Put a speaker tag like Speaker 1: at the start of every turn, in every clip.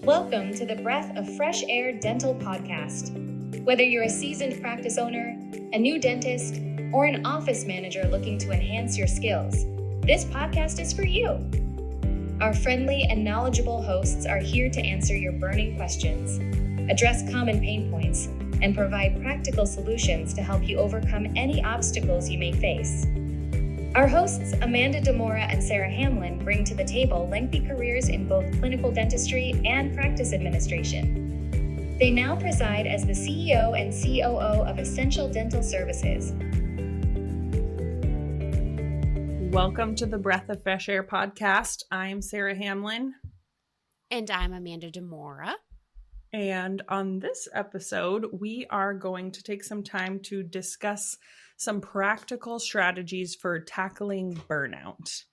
Speaker 1: Welcome to the Breath of Fresh Air Dental Podcast. Whether you're a seasoned practice owner, a new dentist, or an office manager looking to enhance your skills, this podcast is for you. Our friendly and knowledgeable hosts are here to answer your burning questions, address common pain points, and provide practical solutions to help you overcome any obstacles you may face. Our hosts, Amanda Demora and Sarah Hamlin, bring to the table lengthy careers in both clinical dentistry and practice administration. They now preside as the CEO and COO of Essential Dental Services.
Speaker 2: Welcome to the Breath of Fresh Air podcast. I'm Sarah Hamlin.
Speaker 3: And I'm Amanda Demora.
Speaker 2: And on this episode, we are going to take some time to discuss some practical strategies for tackling burnout.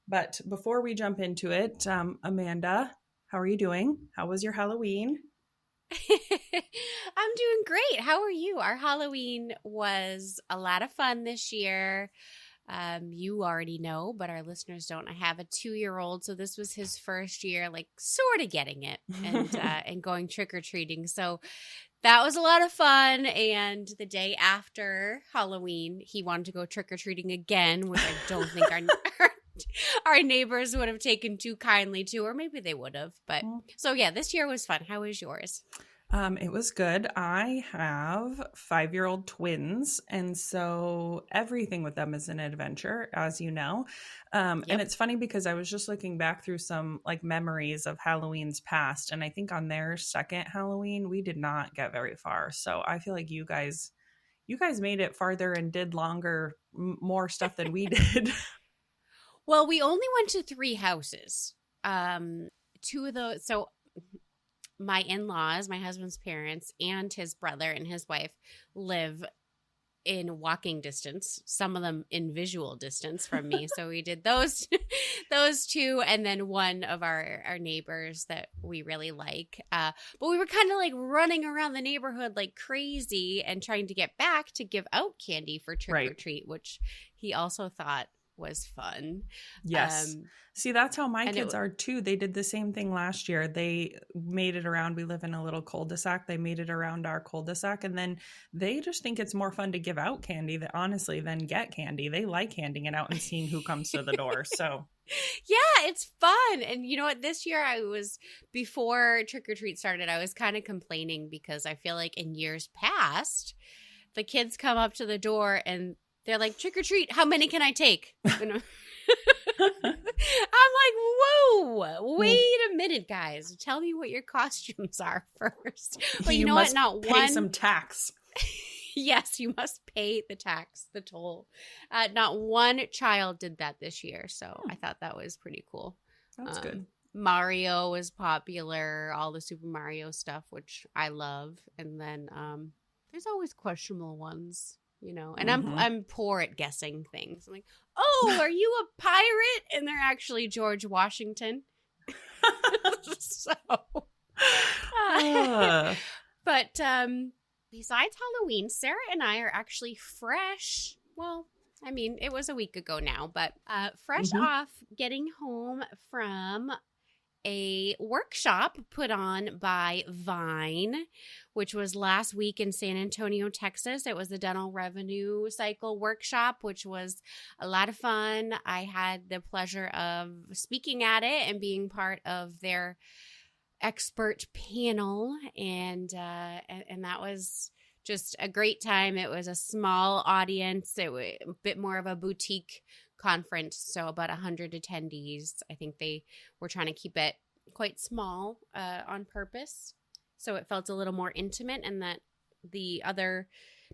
Speaker 2: But before we jump into it, Amanda, how are you doing? How was your Halloween?
Speaker 3: I'm doing great. How are you? Our Halloween was a lot of fun this year. You already know, but our listeners don't. I have a 2-year-old, so this was his first year, like sort of getting it and going trick-or-treating. So that was a lot of fun. And the day after Halloween, he wanted to go trick-or-treating again, which I don't think our neighbors would have taken too kindly to, or maybe they would have. But so yeah, this year was fun. How was yours?
Speaker 2: It was good. I have 5-year-old twins, and so everything with them is an adventure, as you know. And it's funny because I was just looking back through some like memories of Halloween's past, and I think on their second Halloween, we did not get very far. So I feel like you guys made it farther and did longer, more stuff than we did.
Speaker 3: Well, we only went to 3 houses. 2 of those, so my in-laws, my husband's parents, and his brother and his wife live in walking distance, some of them in visual distance from me. So we did those 2, and then one of our neighbors that we really like. But we were kind of like running around the neighborhood like crazy and trying to get back to give out candy for trick or treat, which he also thought was fun.
Speaker 2: Yes. See, that's how my kids are too. They did the same thing last year. They made it around. We live in a little cul-de-sac. They made it around our cul-de-sac, and then they just think it's more fun to give out candy than get candy. They like handing it out and seeing who comes to the door. So
Speaker 3: yeah, it's fun. And you know what? This year before trick-or-treat started, I was kind of complaining because I feel like in years past, the kids come up to the door and they're like, trick or treat, how many can I take? I'm like, whoa, wait a minute, guys. Tell me what your costumes are first. But you know what? Not
Speaker 2: pay
Speaker 3: one.
Speaker 2: Some tax.
Speaker 3: Yes, you must pay the tax, the toll. Not one child did that this year. So I thought that was pretty cool.
Speaker 2: That's good.
Speaker 3: Mario was popular, all the Super Mario stuff, which I love. And then there's always questionable ones. You know, and I'm poor at guessing things. I'm like, oh, are you a pirate? And they're actually George Washington. But besides Halloween, Sarah and I are actually fresh. Well, I mean, it was a week ago now, but fresh off getting home from a workshop put on by Vine, which was last week in San Antonio, Texas. It was the Dental Revenue Cycle workshop, which was a lot of fun. I had the pleasure of speaking at it and being part of their expert panel, and that was just a great time. It was a small audience. It was a bit more of a boutique conference, so about 100 attendees. I think they were trying to keep it quite small on purpose, so it felt a little more intimate, and that the other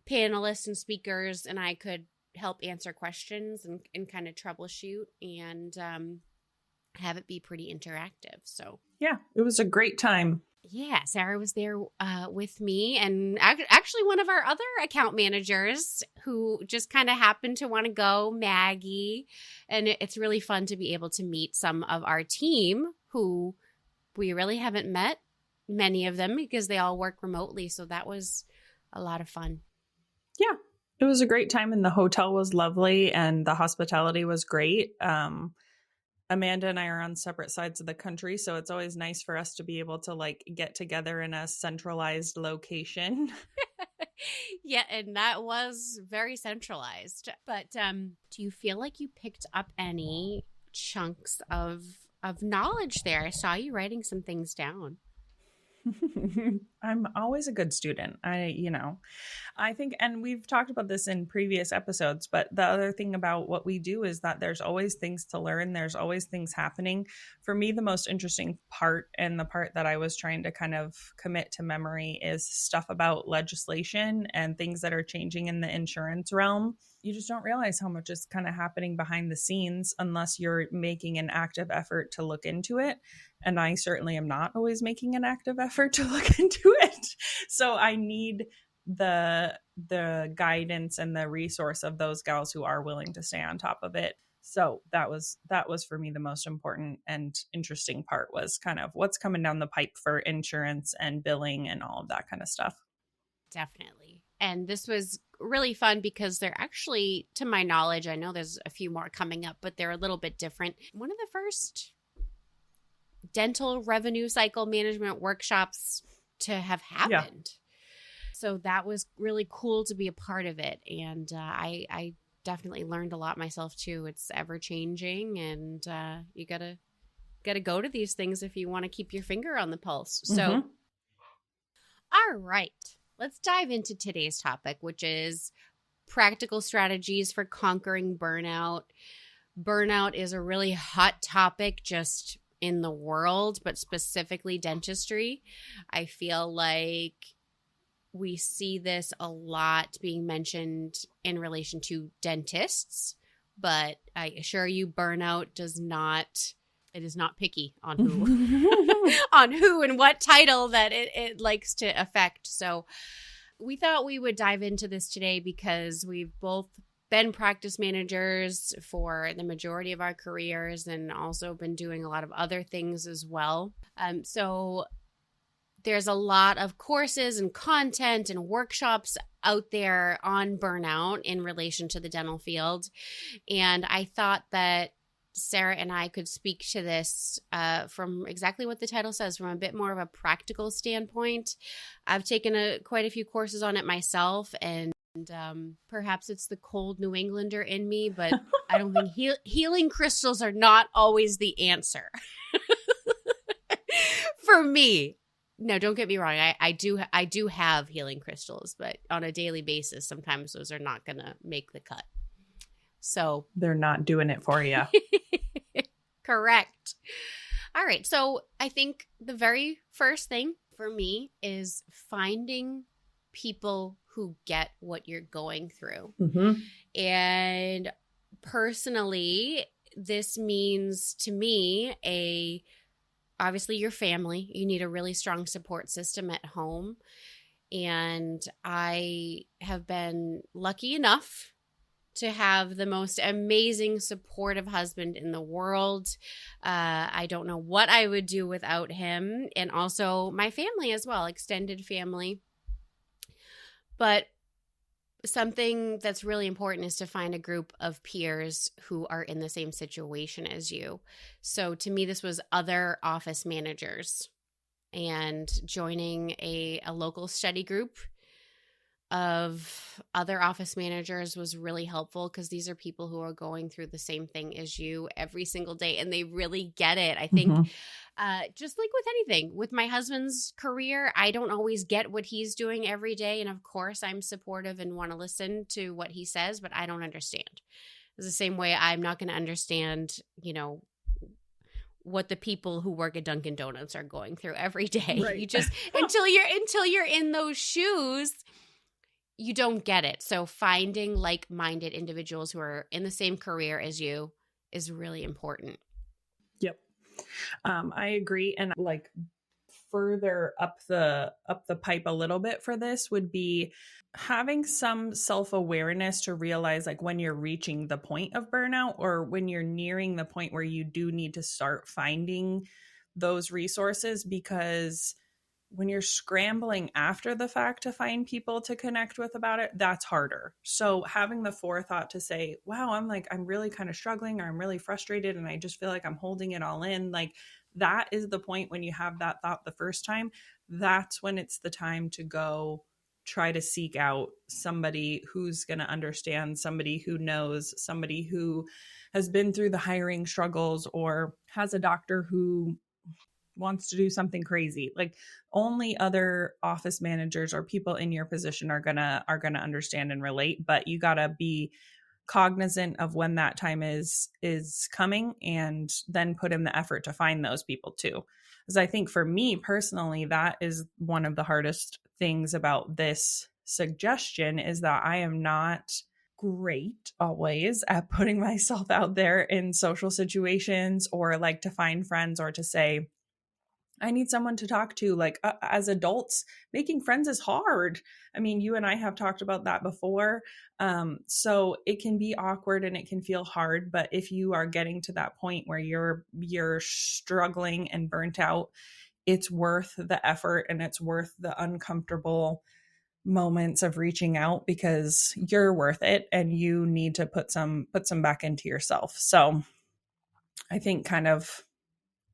Speaker 3: panelists and speakers and I could help answer questions and kind of troubleshoot and have it be pretty interactive. So
Speaker 2: yeah, it was a great time.
Speaker 3: Yeah, Sarah was there with me, and actually one of our other account managers who just kind of happened to want to go, Maggie. And it's really fun to be able to meet some of our team who we really haven't met, many of them, because they all work remotely. So that was a lot of fun.
Speaker 2: Yeah, it was a great time, and the hotel was lovely, and the hospitality was great. Amanda and I are on separate sides of the country, so it's always nice for us to be able to like get together in a centralized location.
Speaker 3: Yeah, and that was very centralized. But do you feel like you picked up any chunks of knowledge there? I saw you writing some things down.
Speaker 2: I'm always a good student. I think, and we've talked about this in previous episodes, but the other thing about what we do is that there's always things to learn. There's always things happening. For me, the most interesting part, and the part that I was trying to kind of commit to memory, is stuff about legislation and things that are changing in the insurance realm. You just don't realize how much is kind of happening behind the scenes unless you're making an active effort to look into it. And I certainly am not always making an active effort to look into it. So I need the guidance and the resource of those gals who are willing to stay on top of it. So that was for me the most important and interesting part, was kind of what's coming down the pipe for insurance and billing and all of that kind of stuff.
Speaker 3: Definitely. And this was really fun because they're actually, to my knowledge, I know there's a few more coming up, but they're a little bit different. One of the first dental revenue cycle management workshops to have happened. Yeah. So that was really cool to be a part of it. And I definitely learned a lot myself too. It's ever changing, and you gotta go to these things if you want to keep your finger on the pulse. So, all right, let's dive into today's topic, which is practical strategies for conquering burnout. Burnout is a really hot topic just in the world, but specifically dentistry. I feel like we see this a lot being mentioned in relation to dentists, but I assure you burnout is not picky on who on who and what title that it likes to affect. So we thought we would dive into this today because we've both been practice managers for the majority of our careers and also been doing a lot of other things as well. So there's a lot of courses and content and workshops out there on burnout in relation to the dental field. And I thought that Sarah and I could speak to this from exactly what the title says, from a bit more of a practical standpoint. I've taken quite a few courses on it myself, and perhaps it's the cold New Englander in me, but I don't think healing crystals are not always the answer for me. No, don't get me wrong. I do have healing crystals, but on a daily basis, sometimes those are not going to make the cut. So
Speaker 2: they're not doing it for you.
Speaker 3: Correct. All right. So I think the very first thing for me is finding people who get what you're going through. Mm-hmm. And personally, this means to me obviously your family. You need a really strong support system at home. And I have been lucky enough to have the most amazing, supportive husband in the world. I don't know what I would do without him. And also my family as well, extended family. But something that's really important is to find a group of peers who are in the same situation as you. So to me, this was other office managers, and joining a local study group of other office managers was really helpful, because these are people who are going through the same thing as you every single day, and they really get it. I think just like with anything, with my husband's career, I don't always get what he's doing every day. And of course, I'm supportive and want to listen to what he says, but I don't understand. It's the same way I'm not going to understand, what the people who work at Dunkin' Donuts are going through every day. Right. You just until you're in those shoes, you don't get it. So finding like-minded individuals who are in the same career as you is really important.
Speaker 2: Yep. I agree. And further up the pipe a little bit for this would be having some self-awareness to realize when you're reaching the point of burnout, or when you're nearing the point where you do need to start finding those resources, because when you're scrambling after the fact to find people to connect with about it, that's harder. So having the forethought to say, wow, I'm really kind of struggling, or I'm really frustrated and I just feel like I'm holding it all in. Like, that is the point when you have that thought the first time. That's when it's the time to go try to seek out somebody who's going to understand, somebody who knows, somebody who has been through the hiring struggles, or has a doctor who wants to do something crazy. Like, only other office managers or people in your position are gonna understand and relate, but you gotta be cognizant of when that time is coming, and then put in the effort to find those people too. Because I think for me personally, that is one of the hardest things about this suggestion, is that I am not great always at putting myself out there in social situations, or like to find friends, or to say, I need someone to talk to. Like, as adults, making friends is hard. I mean, you and I have talked about that before. So it can be awkward and it can feel hard. But if you are getting to that point where you're struggling and burnt out, it's worth the effort, and it's worth the uncomfortable moments of reaching out, because you're worth it and you need to put some back into yourself. So I think kind of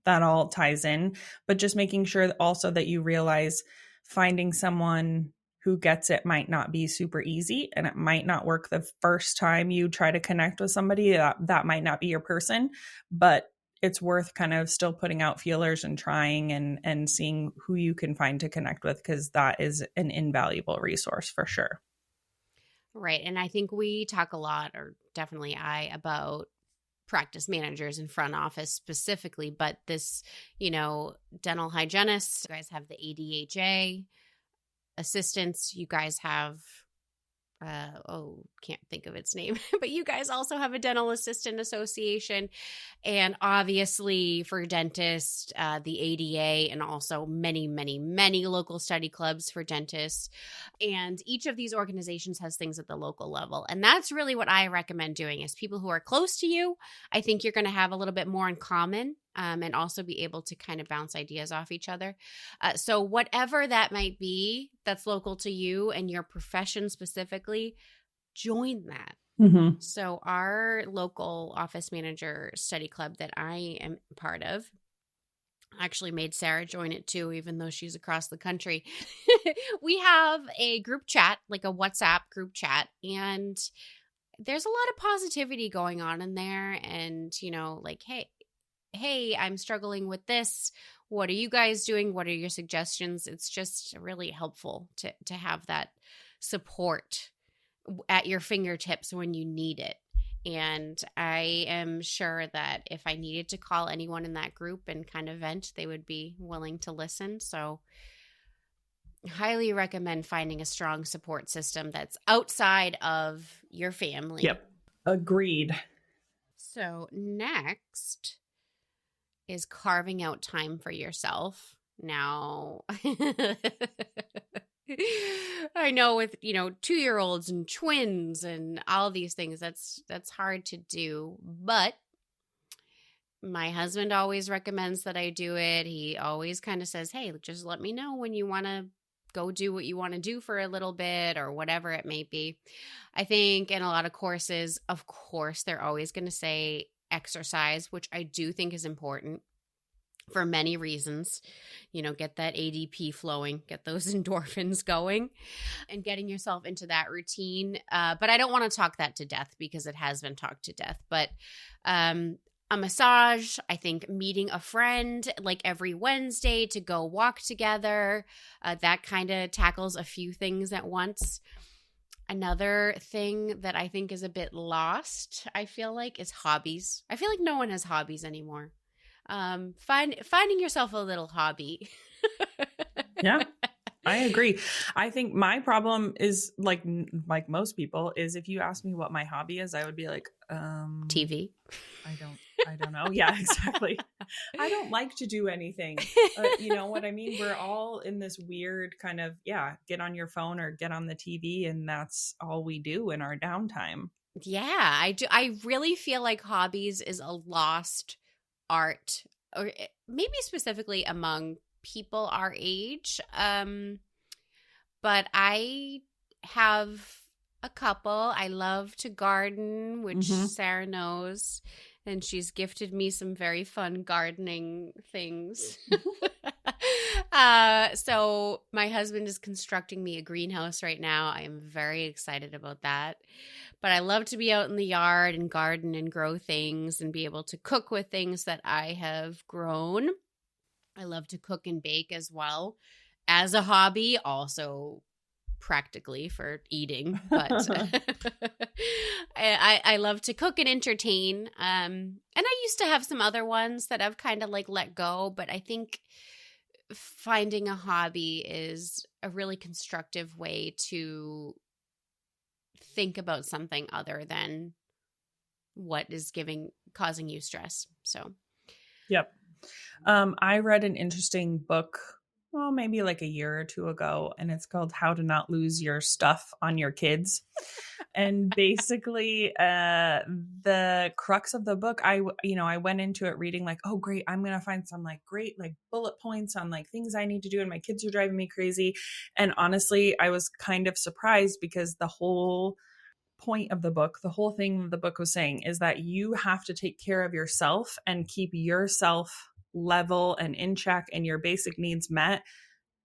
Speaker 2: that all ties in, but just making sure also that you realize finding someone who gets it might not be super easy, and it might not work the first time you try to connect with somebody. That might not be your person, but it's worth kind of still putting out feelers and trying and seeing who you can find to connect with, because that is an invaluable resource for sure.
Speaker 3: Right. And I think we talk a lot, or definitely I, about practice managers in front office specifically, but this, dental hygienists, you guys have the ADHA assistants, you guys have, can't think of its name, but you guys also have a dental assistant association. And obviously for dentists, the ADA, and also many, many, many local study clubs for dentists. And each of these organizations has things at the local level. And that's really what I recommend doing, is people who are close to you. I think you're going to have a little bit more in common, and also be able to kind of bounce ideas off each other. So whatever that might be that's local to you and your profession specifically, join that. Mm-hmm. So our local office manager study club that I am part of, actually made Sarah join it too, even though she's across the country. We have a group chat, like a WhatsApp group chat, and there's a lot of positivity going on in there. And, like, hey, I'm struggling with this. What are you guys doing? What are your suggestions? It's just really helpful to have that support at your fingertips when you need it. And I am sure that if I needed to call anyone in that group and kind of vent, they would be willing to listen. So highly recommend finding a strong support system that's outside of your family.
Speaker 2: Yep. Agreed.
Speaker 3: So next is carving out time for yourself. Now, I know with, 2-year-olds and twins and all these things, that's hard to do. But my husband always recommends that I do it. He always kind of says, hey, just let me know when you want to go do what you want to do for a little bit, or whatever it may be. I think in a lot of courses, of course, they're always going to say exercise, which I do think is important for many reasons. Get that ADP flowing, get those endorphins going, and getting yourself into that routine. But I don't want to talk that to death, because it has been talked to death. But a massage, I think meeting a friend like every Wednesday to go walk together, that kind of tackles a few things at once. Another thing that I think is a bit lost, I feel like, is hobbies. I feel like no one has hobbies anymore. Finding yourself a little hobby.
Speaker 2: Yeah, I agree. I think my problem is like most people is, if you ask me what my hobby is, I would be like,
Speaker 3: TV.
Speaker 2: I don't know. Yeah, exactly. I don't like to do anything. You know what I mean? We're all in this weird kind of, get on your phone or get on the TV, and that's all we do in our downtime.
Speaker 3: Yeah, I do. I really feel like hobbies is a lost art, or maybe specifically among people our age. But I have a couple. I love to garden, which Sarah knows, and she's gifted me some very fun gardening things. So my husband is constructing me a greenhouse right now. I am very excited about that. But I love to be out in the yard and garden and grow things and be able to cook with things that I have grown. I love to cook and bake as well as a hobby, also practically for eating, but I love to cook and entertain. And I used to have some other ones that I've kind of like let go, but I think finding a hobby is a really constructive way to think about something other than what is causing you stress. So,
Speaker 2: yep. I read an interesting book, well, maybe like a year or two ago, and it's called How to Not Lose Your Stuff on Your Kids. And basically, the crux of the book, I went into it reading like, oh, great, I'm going to find some like great like bullet points on like things I need to do. And my kids are driving me crazy. And honestly, I was kind of surprised because the whole point of the book, the whole thing the book was saying is that you have to take care of yourself and keep yourself level and in check and your basic needs met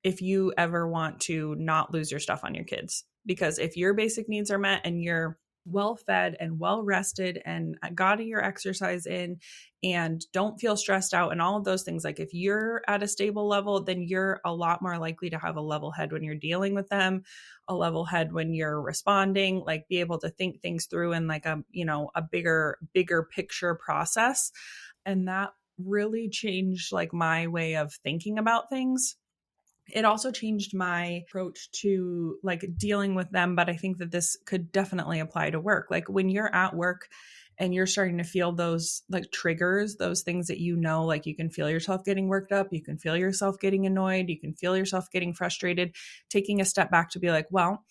Speaker 2: if you ever want to not lose your stuff on your kids. Because if your basic needs are met and you're well fed and well rested and got your exercise in and don't feel stressed out and all of those things, like if you're at a stable level, then you're a lot more likely to have a level head when you're dealing with them, a level head when you're responding, like be able to think things through in like a bigger picture process. And that really changed like my way of thinking about things. It also changed my approach to like dealing with them, but I think that this could definitely apply to work. Like when you're at work and you're starting to feel those like triggers, those things that like you can feel yourself getting worked up, you can feel yourself getting annoyed, you can feel yourself getting frustrated, taking a step back to be like, well,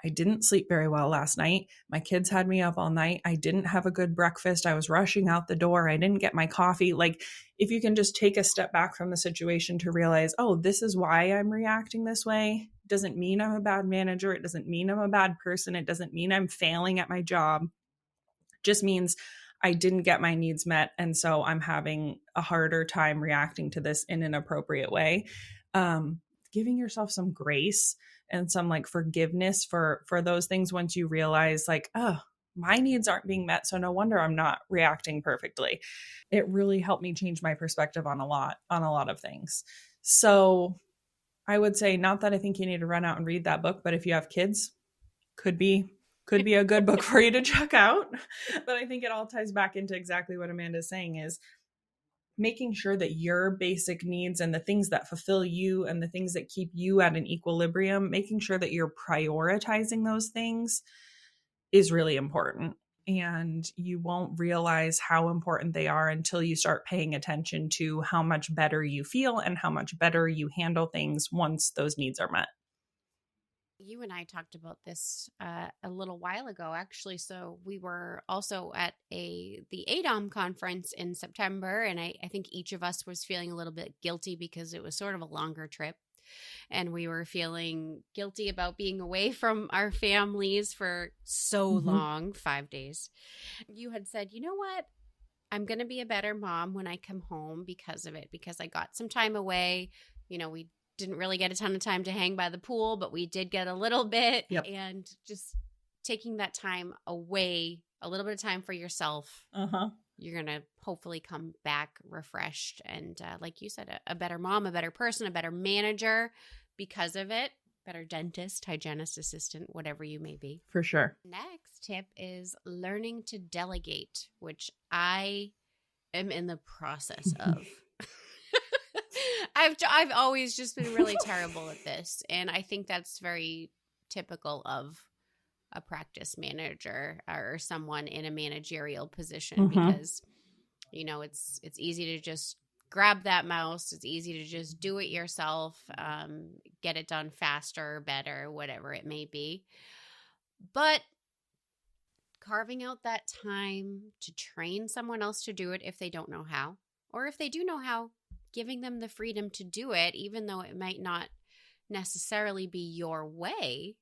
Speaker 2: I didn't sleep very well last night. My kids had me up all night. I didn't have a good breakfast. I was rushing out the door. I didn't get my coffee. Like if you can just take a step back from the situation to realize, oh, this is why I'm reacting this way. It doesn't mean I'm a bad manager. It doesn't mean I'm a bad person. It doesn't mean I'm failing at my job. It just means I didn't get my needs met. And so I'm having a harder time reacting to this in an appropriate way. Giving yourself some grace and some like forgiveness for those things once you realize like, oh, my needs aren't being met. So no wonder I'm not reacting perfectly. It really helped me change my perspective on a lot of things. So I would say not that I think you need to run out and read that book, but if you have kids, could be a good book for you to check out. But I think it all ties back into exactly what Amanda's saying is making sure that your basic needs and the things that fulfill you and the things that keep you at an equilibrium, making sure that you're prioritizing those things is really important. And you won't realize how important they are until you start paying attention to how much better you feel and how much better you handle things once those needs are met.
Speaker 3: You and I talked about this a little while ago, actually. So we were also at the ADOM conference in September, and I think each of us was feeling a little bit guilty because it was sort of a longer trip, and we were feeling guilty about being away from our families for so long, 5 days. You had said, you know what? I'm going to be a better mom when I come home because of it, because I got some time away. We didn't really get a ton of time to hang by the pool, but we did get a little bit.
Speaker 2: Yep.
Speaker 3: And just taking that time away, a little bit of time for yourself, you're going to hopefully come back refreshed. And like you said, a better mom, a better person, a better manager because of it, better dentist, hygienist assistant, whatever you may be.
Speaker 2: For sure.
Speaker 3: Next tip is learning to delegate, which I am in the process of. I've always just been really terrible at this, and I think that's very typical of a practice manager or someone in a managerial position because it's easy to just grab that mouse. It's easy to just do it yourself, get it done faster, better, whatever it may be. But carving out that time to train someone else to do it if they don't know how, or if they do know how, giving them the freedom to do it, even though it might not necessarily be your way,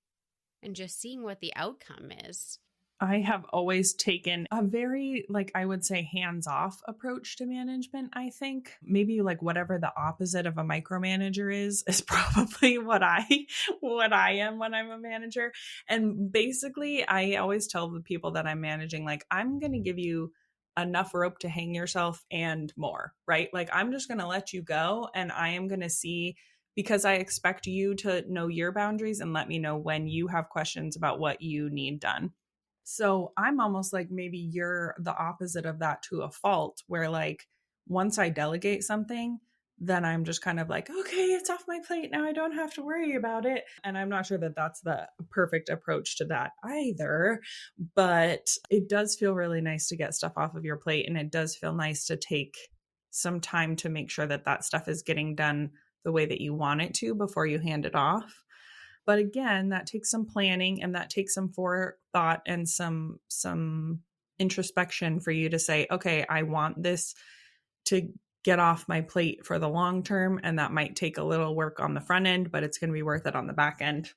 Speaker 3: and just seeing what the outcome is.
Speaker 2: I have always taken a very, like, I would say hands-off approach to management. I think maybe like whatever the opposite of a micromanager is probably what I am when I'm a manager. And basically, I always tell the people that I'm managing, like, I'm going to give you enough rope to hang yourself and more, right? Like, I'm just going to let you go, and I am going to see, because I expect you to know your boundaries and let me know when you have questions about what you need done. So I'm almost like, maybe you're the opposite of that to a fault, where like once I delegate something, then I'm just kind of like, okay, it's off my plate now. I don't have to worry about it. And I'm not sure that that's the perfect approach to that either, but it does feel really nice to get stuff off of your plate. And it does feel nice to take some time to make sure that that stuff is getting done the way that you want it to before you hand it off. But again, that takes some planning, and that takes some forethought and some introspection for you to say, okay, I want this to get off my plate for the long term. And that might take a little work on the front end, but it's going to be worth it on the back end.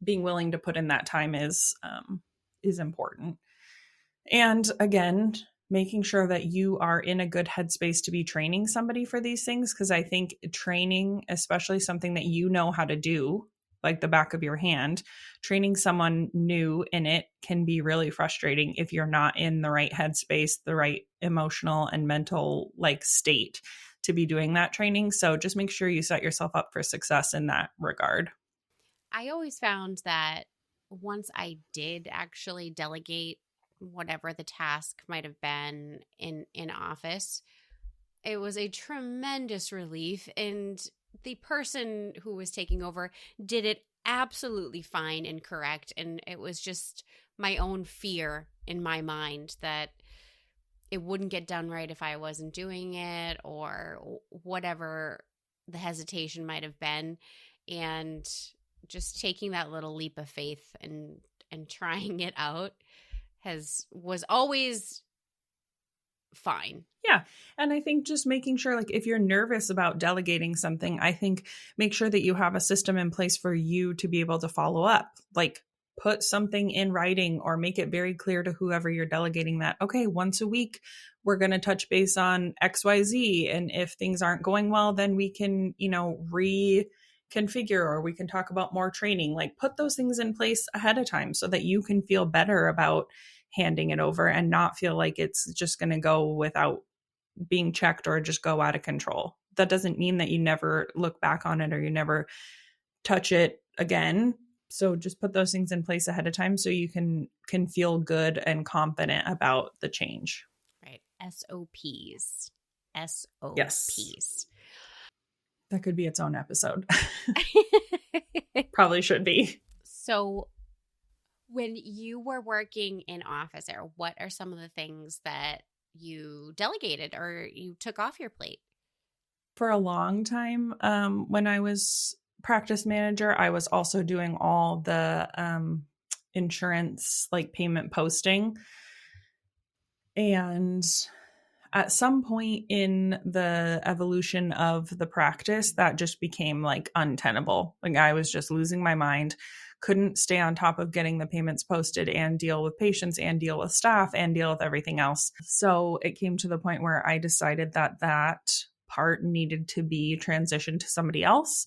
Speaker 2: Being willing to put in that time is important. And again, making sure that you are in a good headspace to be training somebody for these things. Because I think training, especially something that you know how to do, like the back of your hand, training someone new in it can be really frustrating if you're not in the right headspace, the right emotional and mental like state to be doing that training. So just make sure you set yourself up for success in that regard.
Speaker 3: I always found that once I did actually delegate whatever the task might have been in office, it was a tremendous relief. And the person who was taking over did it absolutely fine and correct. And it was just my own fear in my mind that it wouldn't get done right if I wasn't doing it, or whatever the hesitation might have been. And just taking that little leap of faith and trying it out was always fine.
Speaker 2: Yeah. And I think just making sure, like, if you're nervous about delegating something, I think make sure that you have a system in place for you to be able to follow up. Like, put something in writing or make it very clear to whoever you're delegating that, okay, once a week, we're going to touch base on XYZ. And if things aren't going well, then we can, reconfigure, or we can talk about more training. Like, put those things in place ahead of time so that you can feel better about handing it over and not feel like it's just going to go without being checked or just go out of control. That doesn't mean that you never look back on it or you never touch it again. So just put those things in place ahead of time so you can feel good and confident about the change.
Speaker 3: Right. SOPs. SOPs.
Speaker 2: Yes. That could be its own episode. Probably should be.
Speaker 3: So when you were working in office, Sarah, what are some of the things that you delegated or you took off your plate?
Speaker 2: For a long time, when I was practice manager, I was also doing all the insurance, like payment posting. And at some point in the evolution of the practice, that just became like untenable. Like, I was just losing my mind, couldn't stay on top of getting the payments posted and deal with patients and deal with staff and deal with everything else. So it came to the point where I decided that part needed to be transitioned to somebody else.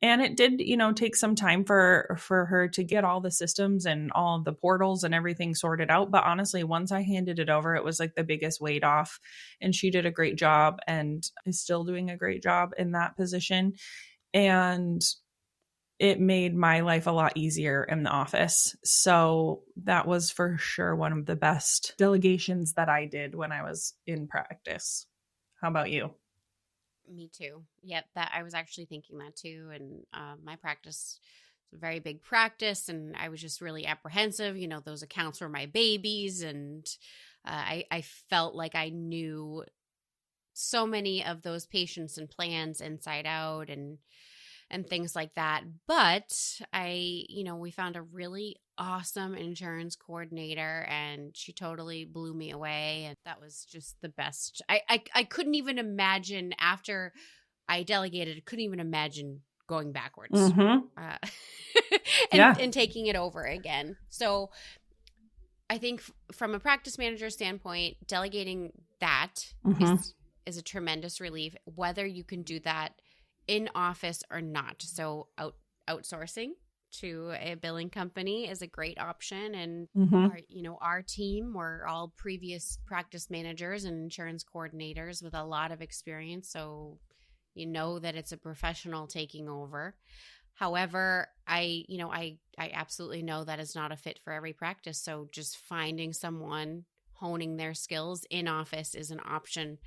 Speaker 2: And it did, take some time for her to get all the systems and all the portals and everything sorted out. But honestly, once I handed it over, it was like the biggest weight off. And she did a great job and is still doing a great job in that position. And it made my life a lot easier in the office. So that was for sure one of the best delegations that I did when I was in practice. How about you?
Speaker 3: Me too. Yep, that I was actually thinking that too. And my practice is a very big practice, and I was just really apprehensive. Those accounts were my babies, and I felt like I knew so many of those patients and plans inside out, and and things like that. But we found a really awesome insurance coordinator, and she totally blew me away. And that was just the best. I couldn't even imagine after I delegated, couldn't even imagine going backwards and taking it over again. So I think from a practice manager standpoint, delegating that is a tremendous relief, whether you can do that in office or not. So outsourcing to a billing company is a great option. And our team, we're all previous practice managers and insurance coordinators with a lot of experience. So you know that it's a professional taking over. However, I absolutely know that is not a fit for every practice. So just finding someone honing their skills in office is an option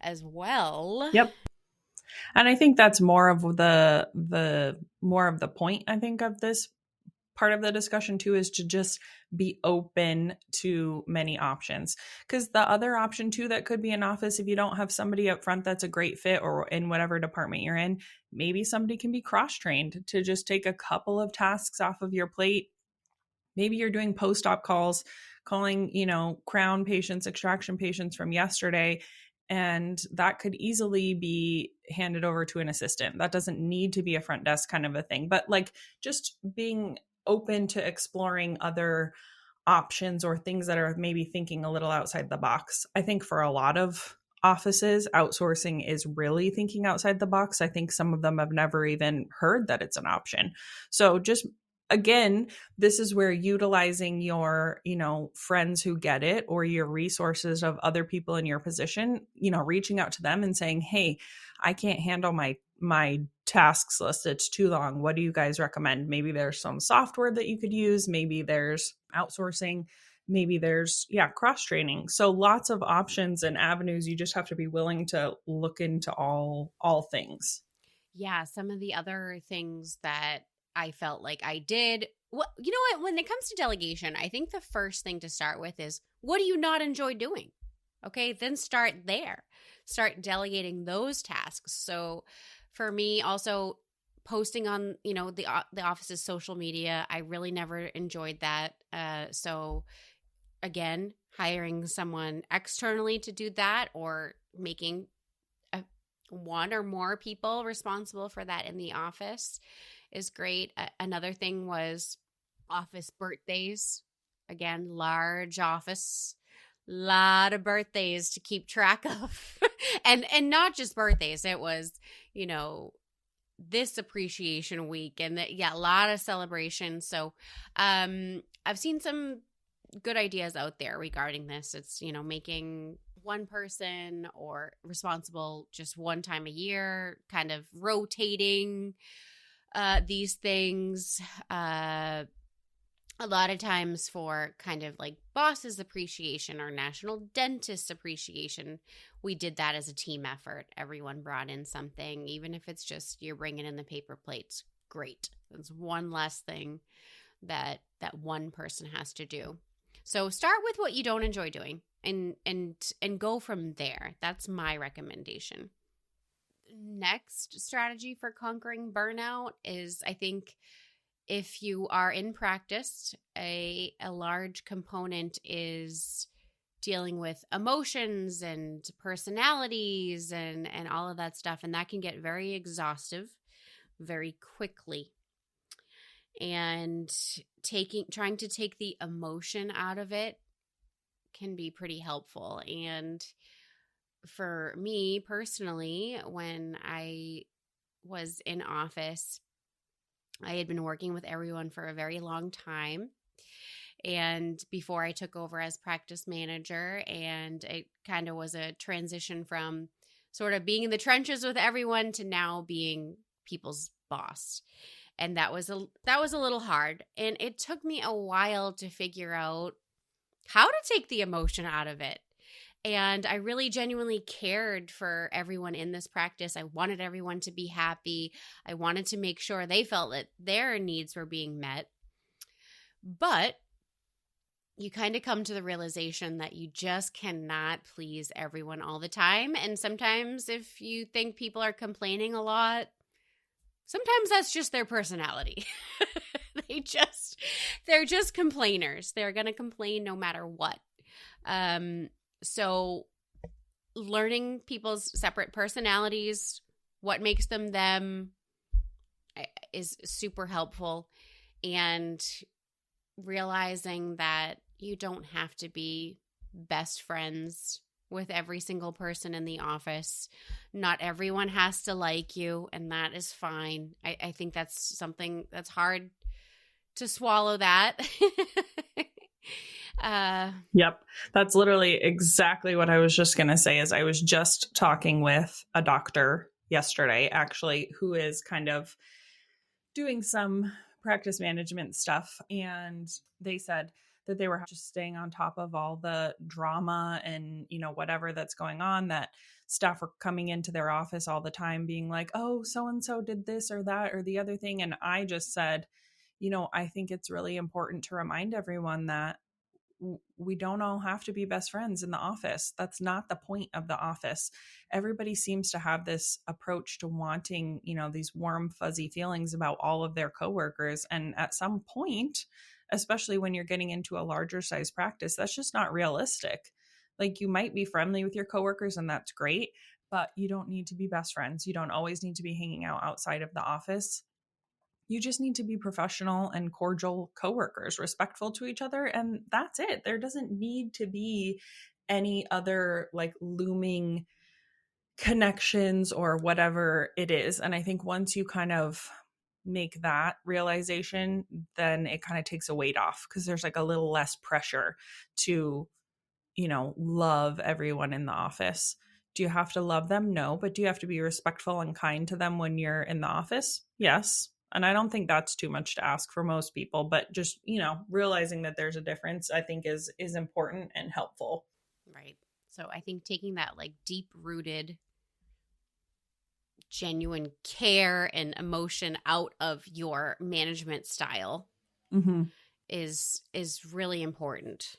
Speaker 3: as well.
Speaker 2: Yep. And I think that's more of the point, I think, of this part of the discussion too, is to just be open to many options. Because the other option too that could be in office, if you don't have somebody up front that's a great fit, or in whatever department you're in, maybe somebody can be cross-trained to just take a couple of tasks off of your plate. Maybe you're doing post-op calls, calling, crown patients, extraction patients from yesterday, and that could easily be handed over to an assistant. That doesn't need to be a front desk kind of a thing, but like just being open to exploring other options or things that are maybe thinking a little outside the box. I think for a lot of offices, outsourcing is really thinking outside the box. I think some of them have never even heard that it's an option. So just, again, this is where utilizing your, friends who get it, or your resources of other people in your position, reaching out to them and saying, hey, I can't handle my tasks list. It's too long. What do you guys recommend? Maybe there's some software that you could use. Maybe there's outsourcing. Maybe there's, cross-training. So lots of options and avenues. You just have to be willing to look into all things.
Speaker 3: Yeah. Some of the other things that I felt like I did. Well, you know what? When it comes to delegation, I think the first thing to start with is, what do you not enjoy doing? Okay, then start there. Start delegating those tasks. So for me, also posting on, the office's social media, I really never enjoyed that. So again, hiring someone externally to do that, or making one or more people responsible for that in the office is great. Another thing was office birthdays. Again, large office, lot of birthdays to keep track of. and not just birthdays. It was, this appreciation week, and a lot of celebrations. So I've seen some good ideas out there regarding this. It's, making one person or responsible just one time a year, kind of rotating these things. A lot of times for kind of like bosses appreciation or national dentist appreciation, we did that as a team effort. Everyone brought in something, even if it's just you're bringing in the paper plates. Great. That's one less thing that one person has to do. So start with what you don't enjoy doing and go from there. That's my recommendation. Next strategy for conquering burnout is, I think, if you are in practice, a large component is dealing with emotions and personalities and all of that stuff. And that can get very exhaustive very quickly. And trying to take the emotion out of it can be pretty helpful. And for me personally, when I was in office, I had been working with everyone for a very long time. And before I took over as practice manager, and it kind of was a transition from sort of being in the trenches with everyone to now being people's boss. And that was a little hard. And it took me a while to figure out how to take the emotion out of it. And I really genuinely cared for everyone in this practice. I wanted everyone to be happy. I wanted to make sure they felt that their needs were being met. But you kind of come to the realization that you just cannot please everyone all the time. And sometimes if you think people are complaining a lot, Sometimes that's just their personality. They're just complainers. They're going to complain no matter what. So learning people's separate personalities, what makes them them, is super helpful. And realizing that you don't have to be best friends with every single person in the office. Not everyone has to like you, and that is fine. I think that's something that's hard to swallow that.
Speaker 2: Yep. That's literally exactly what I was just going to say. Is I was just talking with a doctor yesterday, actually, who is kind of doing some practice management stuff. And they said that they were just staying on top of all the drama and, whatever that's going on, that staff were coming into their office all the time being like, oh, so-and-so did this or that or the other thing. And I just said, I think it's really important to remind everyone that we don't all have to be best friends in the office. That's not the point of the office. Everybody seems to have this approach to wanting, these warm, fuzzy feelings about all of their coworkers. And at some point, especially when you're getting into a larger size practice, that's just not realistic. Like, you might be friendly with your coworkers and that's great, but you don't need to be best friends. You don't always need to be hanging out outside of the office. You just need to be professional and cordial coworkers, respectful to each other. And that's it. There doesn't need to be any other like looming connections or whatever it is. And I think once you kind of make that realization, then it kind of takes a weight off, because there's like a little less pressure to, love everyone in the office. Do you have to love them? No. But do you have to be respectful and kind to them when you're in the office? Yes. And I don't think that's too much to ask for most people, but just, realizing that there's a difference, I think is important and helpful.
Speaker 3: Right. So I think taking that like deep rooted, genuine care and emotion out of your management style is really important.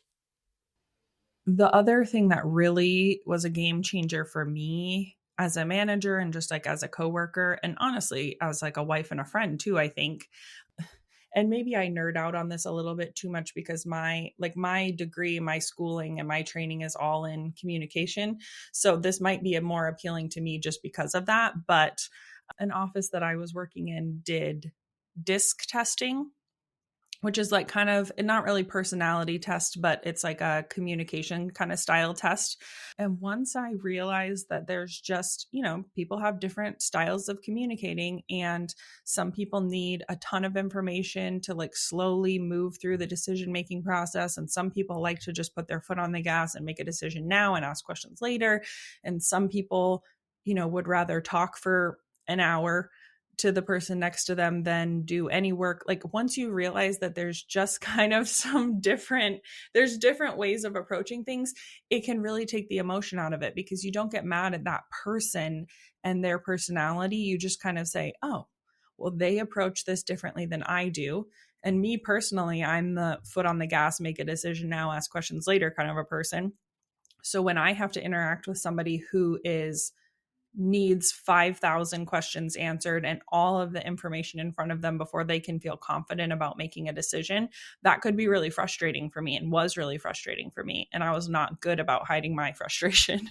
Speaker 2: The other thing that really was a game changer for me as a manager and just like as a coworker, and honestly, as like a wife and a friend too, I think, and maybe I nerd out on this a little bit too much because my degree, my schooling and my training is all in communication. So this might be more appealing to me just because of that. But an office that I was working in did DISC testing, which is like kind of not really personality test, but it's like a communication kind of style test. And once I realized that there's just, people have different styles of communicating, and some people need a ton of information to like slowly move through the decision-making process. And some people like to just put their foot on the gas and make a decision now and ask questions later. And some people, would rather talk for an hour to the person next to them than do any work. Like, once you realize that there's just kind of there's different ways of approaching things, it can really take the emotion out of it, because you don't get mad at that person and their personality. You just kind of say, oh, well, they approach this differently than I do. And me personally, I'm the foot on the gas, make a decision now, ask questions later kind of a person. So when I have to interact with somebody who needs 5,000 questions answered and all of the information in front of them before they can feel confident about making a decision, that could be really frustrating for me, and was really frustrating for me. And I was not good about hiding my frustration.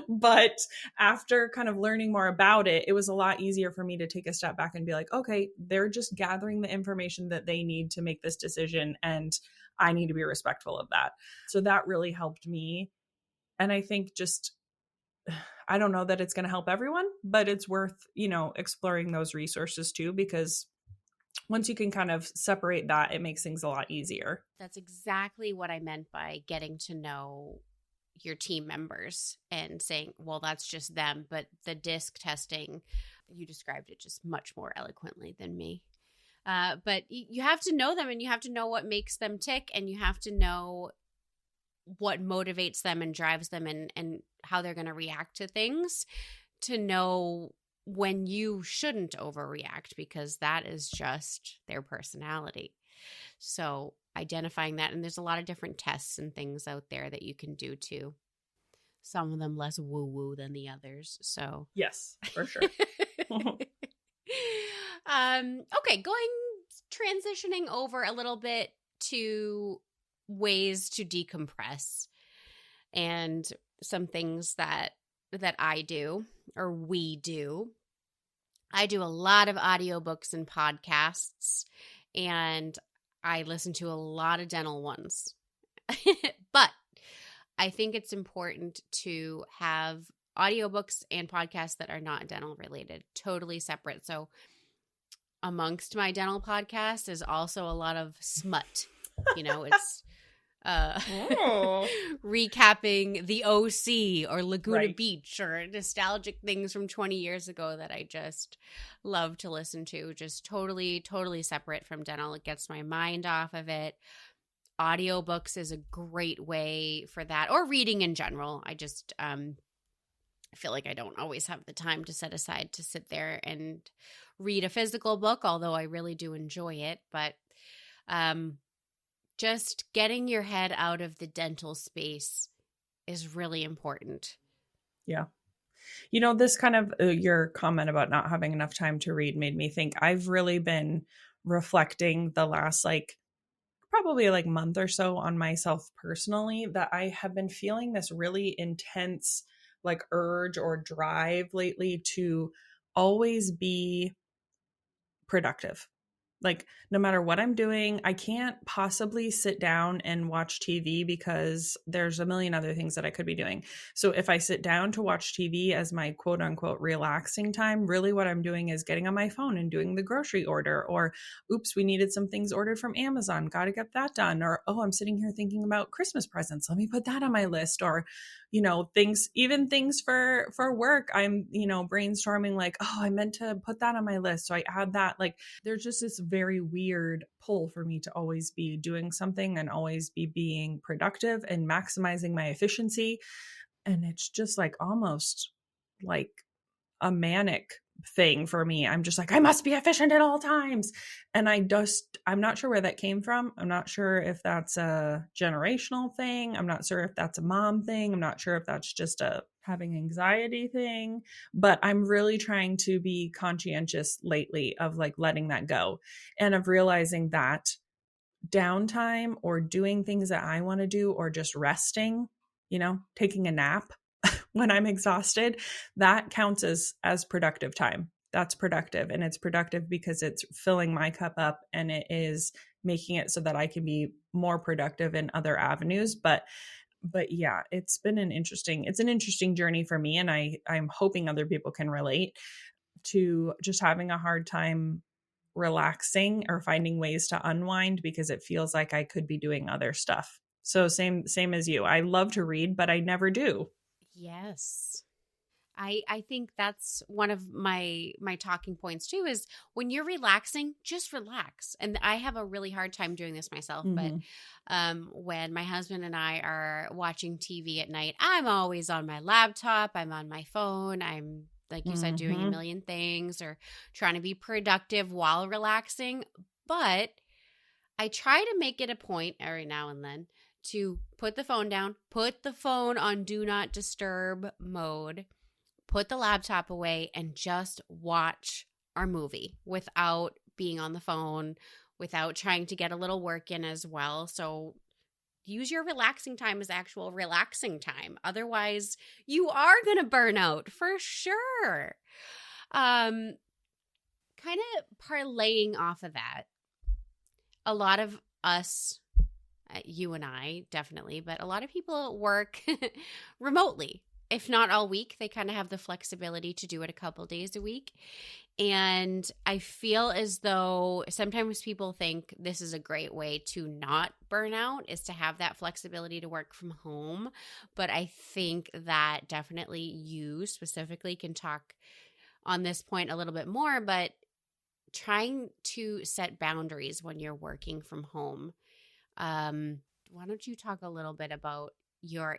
Speaker 2: But after kind of learning more about it, it was a lot easier for me to take a step back and be like, okay, they're just gathering the information that they need to make this decision, and I need to be respectful of that. So that really helped me. And I think I don't know that it's going to help everyone, but it's worth, exploring those resources too, because once you can kind of separate that, it makes things a lot easier.
Speaker 3: That's exactly what I meant by getting to know your team members and saying, well, that's just them. But the DISC testing, you described it just much more eloquently than me. But you have to know them, and you have to know what makes them tick, and you have to know what motivates them and drives them, and how they're going to react to things, to know when you shouldn't overreact, because that is just their personality. So identifying that, and there's a lot of different tests and things out there that you can do too. Some of them less woo-woo than the others. So
Speaker 2: yes, for sure.
Speaker 3: Okay, transitioning over a little bit to ways to decompress and some things that I do or we do. I do a lot of audiobooks and podcasts, and I listen to a lot of dental ones. But I think it's important to have audiobooks and podcasts that are not dental related, totally separate. So amongst my dental podcasts is also a lot of smut. It's recapping the OC or Laguna Beach or nostalgic things from 20 years ago that I just love to listen to. Just totally, totally separate from dental. It gets my mind off of it. Audiobooks is a great way for that, or reading in general. I just I feel like I don't always have the time to set aside to sit there and read a physical book, although I really do enjoy it. But just getting your head out of the dental space is really important.
Speaker 2: Yeah. This kind of your comment about not having enough time to read made me think I've really been reflecting the last probably month or so on myself personally, that I have been feeling this really intense urge or drive lately to always be productive. No matter what I'm doing, I can't possibly sit down and watch TV because there's a million other things that I could be doing. So if I sit down to watch TV as my quote unquote relaxing time, really what I'm doing is getting on my phone and doing the grocery order, or oops, we needed some things ordered from Amazon. Got to get that done. Or, oh, I'm sitting here thinking about Christmas presents. Let me put that on my list. Or, things for work. I'm, brainstorming oh, I meant to put that on my list. So I add that. There's just this very weird pull for me to always be doing something and always be being productive and maximizing my efficiency. And it's just almost a manic thing for me. I'm just I must be efficient at all times. And I'm not sure where that came from. I'm not sure if that's a generational thing. I'm not sure if that's a mom thing. I'm not sure if that's just a having anxiety thing, but I'm really trying to be conscientious lately of letting that go, and of realizing that downtime or doing things that I want to do, or just resting, taking a nap when I'm exhausted, that counts as productive time. That's productive. And it's productive because it's filling my cup up, and it is making it so that I can be more productive in other avenues. But yeah, it's an interesting journey for me. And I'm hoping other people can relate to just having a hard time relaxing or finding ways to unwind, because it feels like I could be doing other stuff. So same as you. I love to read, but I never do.
Speaker 3: Yes. I think that's one of my talking points too, is when you're relaxing, just relax. And I have a really hard time doing this myself, but when my husband and I are watching TV at night, I'm always on my laptop, I'm on my phone, I'm, like you said, doing a million things or trying to be productive while relaxing. But I try to make it a point every now and then to put the phone down, put the phone on do not disturb mode, put the laptop away, and just watch our movie without being on the phone, without trying to get a little work in as well. So use your relaxing time as actual relaxing time. Otherwise, you are going to burn out for sure. Kind of parlaying off of that, a lot of us, you and I definitely, but a lot of people work remotely. If not all week, they kind of have the flexibility to do it a couple days a week. And I feel as though sometimes people think this is a great way to not burn out, is to have that flexibility to work from home. But I think that definitely you specifically can talk on this point a little bit more, but trying to set boundaries when you're working from home. Why don't you talk a little bit about your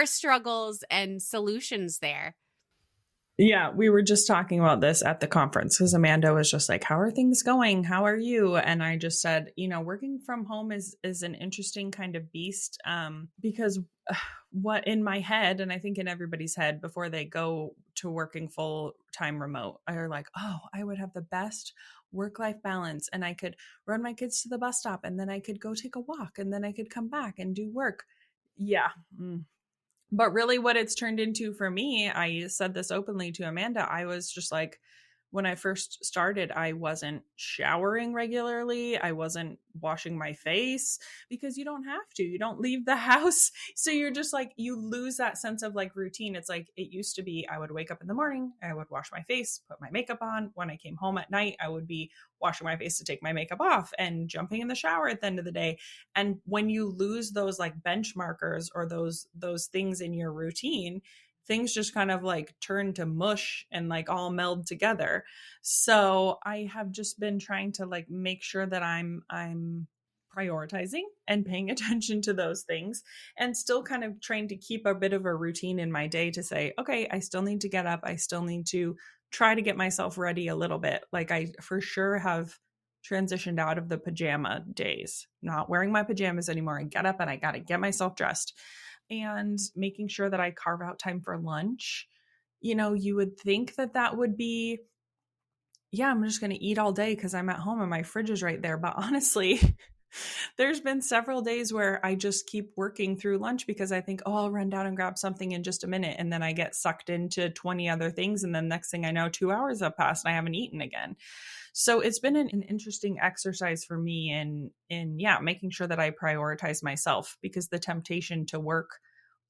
Speaker 3: struggles and solutions there?
Speaker 2: Yeah, we were just talking about this at the conference because Amanda was just like, "How are things going? How are you?" And I just said, working from home is an interesting kind of beast, because what in my head, and I think in everybody's head before they go to working full time remote, are like, "Oh, I would have the best work-life balance, and I could run my kids to the bus stop, and then I could go take a walk, and then I could come back and do work." Yeah. But really what it's turned into for me, I said this openly to Amanda, I was just like, when I first started, I wasn't showering regularly. I wasn't washing my face because you don't have to. You don't leave the house. So you're just like, you lose that sense of like routine. It's like it used to be I would wake up in the morning, I would wash my face, put my makeup on. When I came home at night, I would be washing my face to take my makeup off and jumping in the shower at the end of the day. And when you lose those like benchmarkers or those things in your routine, things just kind of like turn to mush and like all meld together. So I have just been trying to like make sure that I'm prioritizing and paying attention to those things, and still kind of trying to keep a bit of a routine in my day to say, okay, I still need to get up. I still need to try to get myself ready a little bit. Like I for sure have transitioned out of the pajama days, not wearing my pajamas anymore. I get up and I got to get myself dressed, and making sure that I carve out time for lunch. You would think that that would be, yeah, I'm just going to eat all day because I'm at home and my fridge is right there. But honestly, there's been several days where I just keep working through lunch because I think, oh, I'll run down and grab something in just a minute. And then I get sucked into 20 other things. And then next thing I know, 2 hours have passed and I haven't eaten again. So it's been an interesting exercise for me in making sure that I prioritize myself, because the temptation to work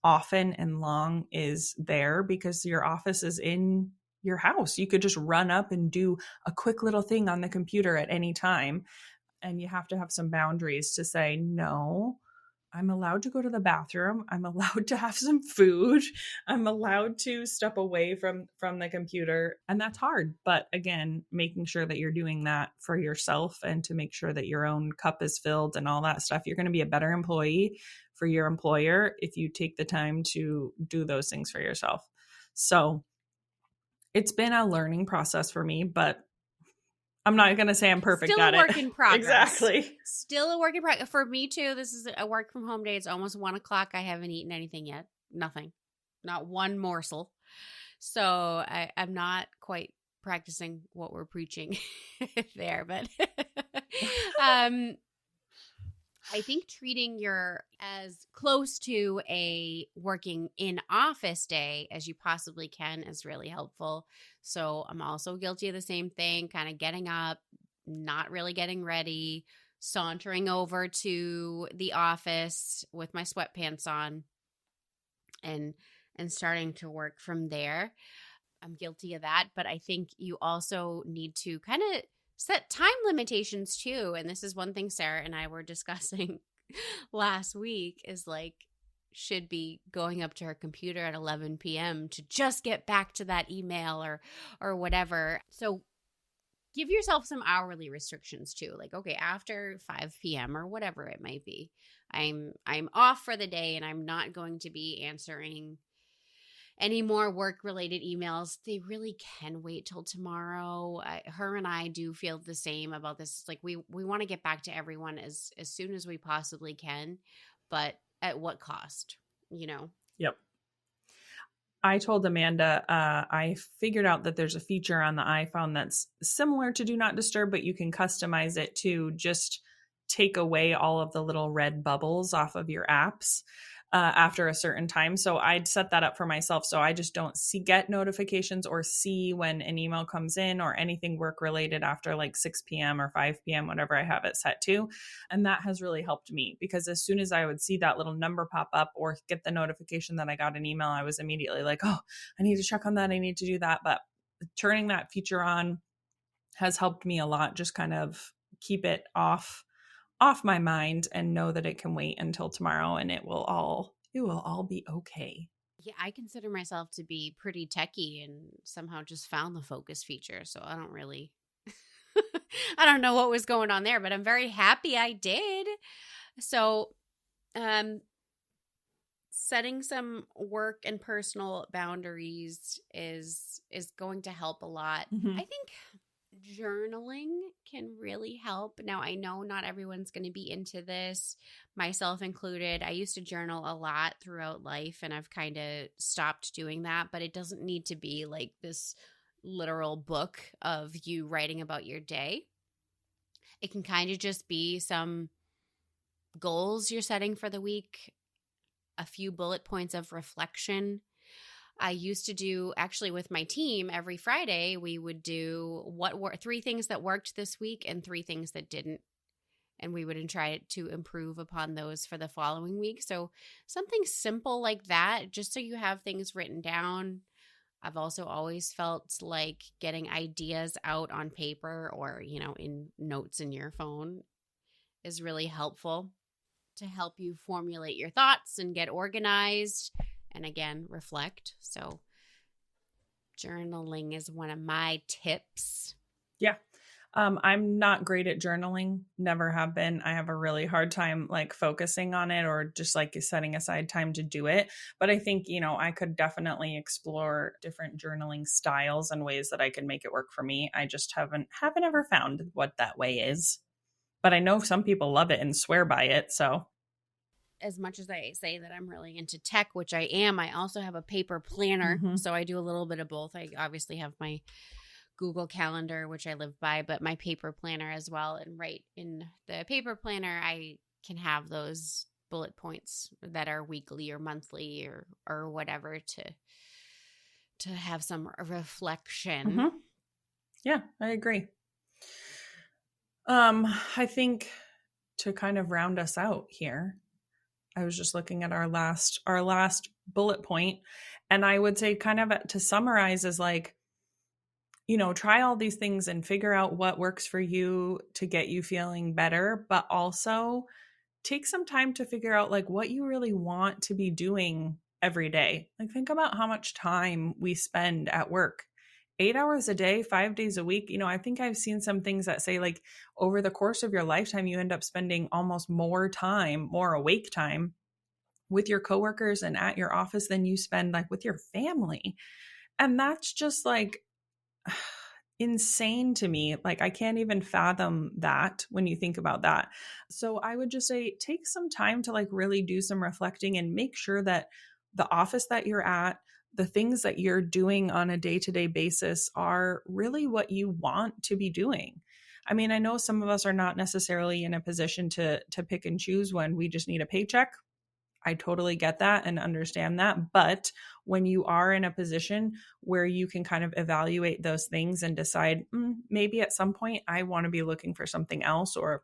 Speaker 2: often and long is there because your office is in your house. You could just run up and do a quick little thing on the computer at any time. And you have to have some boundaries to say, no, I'm allowed to go to the bathroom. I'm allowed to have some food. I'm allowed to step away from the computer. And that's hard. But again, making sure that you're doing that for yourself and to make sure that your own cup is filled and all that stuff. You're going to be a better employee for your employer if you take the time to do those things for yourself. So it's been a learning process for me, but I'm not going to say I'm perfect
Speaker 3: Still
Speaker 2: at
Speaker 3: a
Speaker 2: it.
Speaker 3: work in progress.
Speaker 2: Exactly.
Speaker 3: Still a work in progress. For me too, this is a work from home day. It's almost 1:00. I haven't eaten anything yet. Nothing. Not one morsel. So I'm not quite practicing what we're preaching there, but I think treating your as close to a working in office day as you possibly can is really helpful. So I'm also guilty of the same thing, kind of getting up, not really getting ready, sauntering over to the office with my sweatpants on and starting to work from there. I'm guilty of that, but I think you also need to kind of set time limitations too. And this is one thing Sarah and I were discussing last week, is like, should be going up to her computer at 11 p.m. to just get back to that email or whatever. So give yourself some hourly restrictions too. Like, okay, after 5 p.m. or whatever it might be, I'm off for the day and I'm not going to be answering any more work-related emails. They really can wait till tomorrow. Her and I do feel the same about this. It's like we want to get back to everyone as soon as we possibly can, but at what cost,
Speaker 2: Yep. I told Amanda, I figured out that there's a feature on the iPhone that's similar to Do Not Disturb, but you can customize it to just take away all of the little red bubbles off of your apps after a certain time. So I'd set that up for myself. So I just don't get notifications or see when an email comes in or anything work related after like 6 p.m. or 5 p.m., whatever I have it set to. And that has really helped me, because as soon as I would see that little number pop up or get the notification that I got an email, I was immediately like, oh, I need to check on that. I need to do that. But turning that feature on has helped me a lot. Just kind of keep it off my mind and know that it can wait until tomorrow and it will all be okay.
Speaker 3: Yeah, I consider myself to be pretty techie and somehow just found the focus feature. So I don't really, I don't know what was going on there, but I'm very happy I did. So, setting some work and personal boundaries is going to help a lot.
Speaker 2: Mm-hmm.
Speaker 3: I think journaling can really help. Now, I know not everyone's going to be into this, myself included. I used to journal a lot throughout life, and I've kind of stopped doing that, but it doesn't need to be like this literal book of you writing about your day. It can kind of just be some goals you're setting for the week, a few bullet points of reflection. I used to do, actually with my team, every Friday, we would do what were 3 things that worked this week and 3 things that didn't. And we would try to improve upon those for the following week. So something simple like that, just so you have things written down. I've also always felt like getting ideas out on paper or, in notes in your phone is really helpful to help you formulate your thoughts and get organized and, again, reflect. So journaling is one of my tips.
Speaker 2: Yeah. I'm not great at journaling, never have been. I have a really hard time like focusing on it or just like setting aside time to do it. But I think, I could definitely explore different journaling styles and ways that I can make it work for me. I just haven't ever found what that way is. But I know some people love it and swear by it. So
Speaker 3: as much as I say that I'm really into tech, which I am, I also have a paper planner.
Speaker 2: Mm-hmm.
Speaker 3: So I do a little bit of both. I obviously have my Google Calendar, which I live by, but my paper planner as well. And right in the paper planner, I can have those bullet points that are weekly or monthly or whatever to have some reflection.
Speaker 2: Mm-hmm. Yeah, I agree. I think to kind of round us out here, I was just looking at our last bullet point, and I would say kind of to summarize is like, try all these things and figure out what works for you to get you feeling better, but also take some time to figure out like what you really want to be doing every day. Like think about how much time we spend at work. 8 hours a day, 5 days a week. I think I've seen some things that say like over the course of your lifetime, you end up spending almost more awake time with your coworkers and at your office than you spend like with your family. And that's just like insane to me. Like I can't even fathom that when you think about that. So I would just say take some time to like really do some reflecting and make sure that the office that you're at, the things that you're doing on a day-to-day basis are really what you want to be doing. I mean, I know some of us are not necessarily in a position to pick and choose when we just need a paycheck. I totally get that and understand that. But when you are in a position where you can kind of evaluate those things and decide, maybe at some point I want to be looking for something else or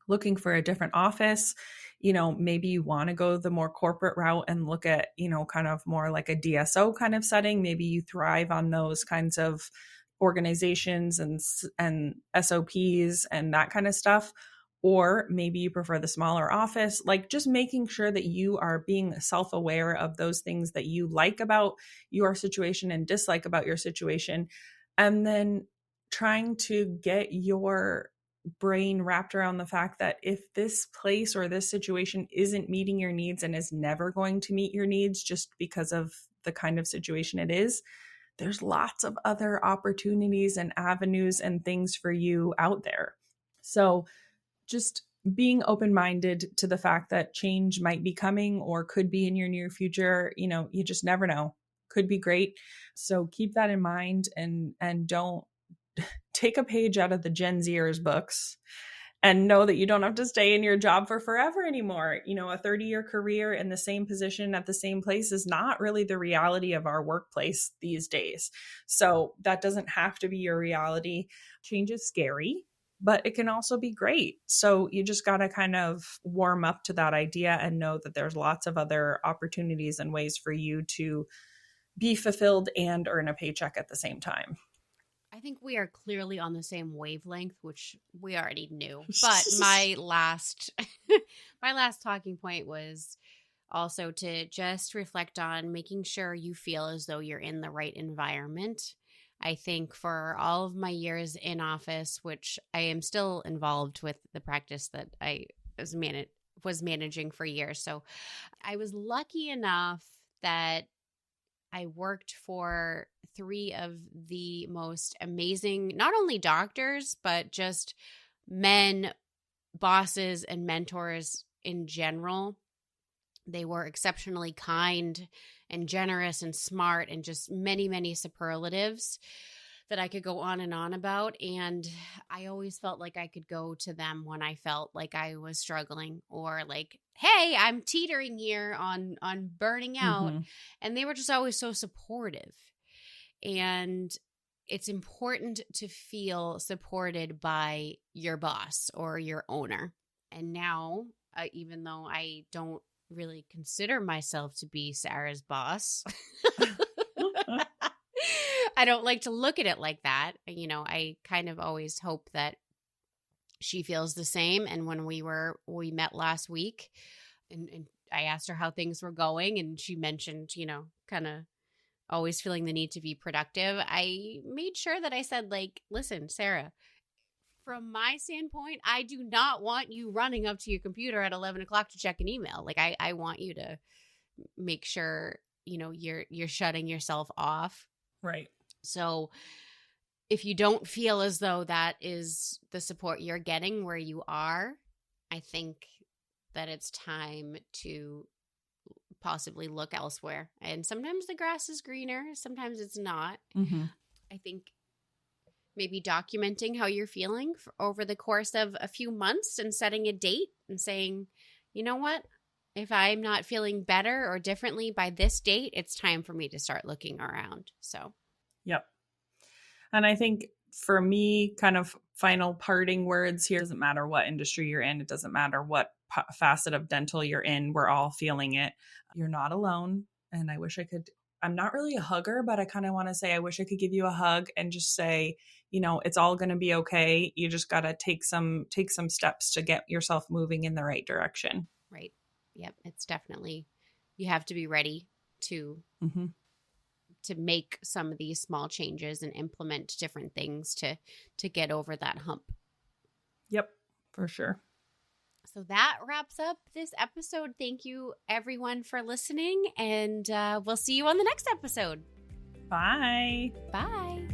Speaker 2: looking for a different office, maybe you want to go the more corporate route and look at, kind of more like a DSO kind of setting. Maybe you thrive on those kinds of organizations and SOPs and that kind of stuff. Or maybe you prefer the smaller office, like just making sure that you are being self-aware of those things that you like about your situation and dislike about your situation. And then trying to get your brain wrapped around the fact that if this place or this situation isn't meeting your needs and is never going to meet your needs just because of the kind of situation it is, there's lots of other opportunities and avenues and things for you out there. So just being open-minded to the fact that change might be coming or could be in your near future, you just never know. Could be great. So keep that in mind and don't take a page out of the Gen Zers books and know that you don't have to stay in your job for forever anymore. A 30-year career in the same position at the same place is not really the reality of our workplace these days. So that doesn't have to be your reality. Change is scary, but it can also be great. So you just got to kind of warm up to that idea and know that there's lots of other opportunities and ways for you to be fulfilled and earn a paycheck at the same time.
Speaker 3: I think we are clearly on the same wavelength, which we already knew. But my last talking point was also to just reflect on making sure you feel as though you're in the right environment. I think for all of my years in office, which I am still involved with the practice that I was was managing for years. So I was lucky enough that I worked for 3 of the most amazing, not only doctors, but just men, bosses, and mentors in general. They were exceptionally kind and generous and smart and just many, many superlatives that I could go on and on about. And I always felt like I could go to them when I felt like I was struggling or like, hey, I'm teetering here on burning out.
Speaker 2: Mm-hmm.
Speaker 3: And they were just always so supportive. And it's important to feel supported by your boss or your owner. And now, even though I don't really consider myself to be Sarah's boss, I don't like to look at it like that. You know, I kind of always hope that she feels the same. And when we met last week and I asked her how things were going, and she mentioned, you know, kind of always feeling the need to be productive, I made sure that I said, like, listen, Sarah, from my standpoint, I do not want you running up to your computer at 11 o'clock to check an email. Like, I want you to make sure, you know, you're shutting yourself off.
Speaker 2: Right.
Speaker 3: So if you don't feel as though that is the support you're getting where you are, I think that it's time to possibly look elsewhere. And sometimes the grass is greener, sometimes it's not.
Speaker 2: Mm-hmm.
Speaker 3: I think maybe documenting how you're feeling over the course of a few months and setting a date and saying, you know what? If I'm not feeling better or differently by this date, it's time for me to start looking around. So,
Speaker 2: yep. And I think for me, kind of final parting words here, it doesn't matter what industry you're in. It doesn't matter what facet of dental you're in. We're all feeling it. You're not alone. And I wish I could, I'm not really a hugger, but I kind of want to say, I wish I could give you a hug and just say, you know, it's all going to be okay. You just got to take some steps to get yourself moving in the right direction.
Speaker 3: Right. Yep. It's definitely, you have to be ready to make some of these small changes and implement different things to get over that hump.
Speaker 2: Yep, for sure.
Speaker 3: So that wraps up this episode. Thank you everyone for listening, and we'll see you on the next episode.
Speaker 2: Bye.
Speaker 3: Bye.